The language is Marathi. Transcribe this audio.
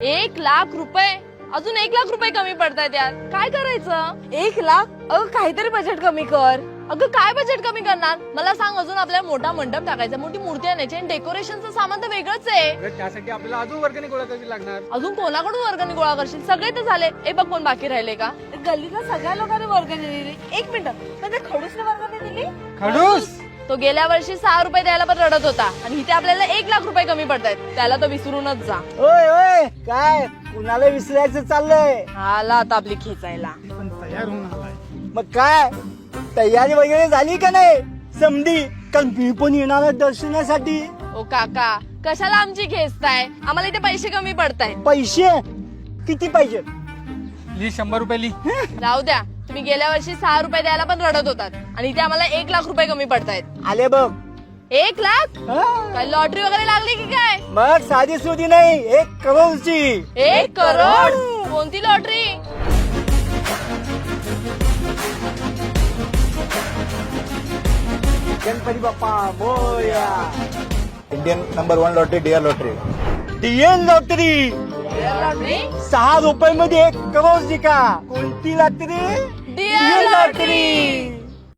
1,00,000 अजून 1,00,000 कमी पडतायत यार. काय करायचं? 1,00,000? अगं काहीतरी बजेट कमी कर. अगं काय बजेट कमी करणार? मला सांग, अजून आपल्याला मोठा मंडप टाकायचा, मोठी मूर्ती आणायची आणि डेकोरेशनचं सामान तर वेगळंच आहे. अगं, त्यासाठी आपल्याला अजून वर्गणी गोळा करावी लागणार. अजून कोणाकडून वर्गणी गोळा करशील? सगळे तर झाले. ए बघ, कोण बाकी राहिले का? गल्लीला सगळ्या लोकांनी वर्गणी दिली. 1 मिनिट, पण त्या खडूसने वर्गणी दिली? खडूस तो गेल्या वर्षी 6 रुपये द्यायला पण रडत होता आणि इथे आपल्याला 1,00,000 कमी पडतायत. त्याला तर विसरूनच जा. ओय ओय काय कुणाला विसरायचं चाललंय? आला आता आपली खेचायला. पण तयार होऊन आलाय. मग काय तयारी वगैरे झाली का नाही? समधी काल मी पण येणार आहे दर्शनासाठी. ओ काका, कशाला आमची खेचताय? आम्हाला इथे पैसे कमी पडतायत. पैसे किती पाहिजे? ली 100 रुपये ली. राहू द्या. तुम्ही गेल्या वर्षी 6 रुपये द्यायला पण रडत होतात आणि इथे आम्हाला 1,00,000 कमी पडतायत. आले बघ. 1,00,000? हा? काय लॉटरी वगैरे लागली की काय? मग साधी सुधी नाही, 1 करोडची. 1 करोड? कोणती lottery? Ganpati Bappa Morya. Indian number 1 lottery DR lottery. DN lottery. Lottery? 6 रुपये मध्ये 1 करोड जिका. कोणती लॉटरी? Dear lottery.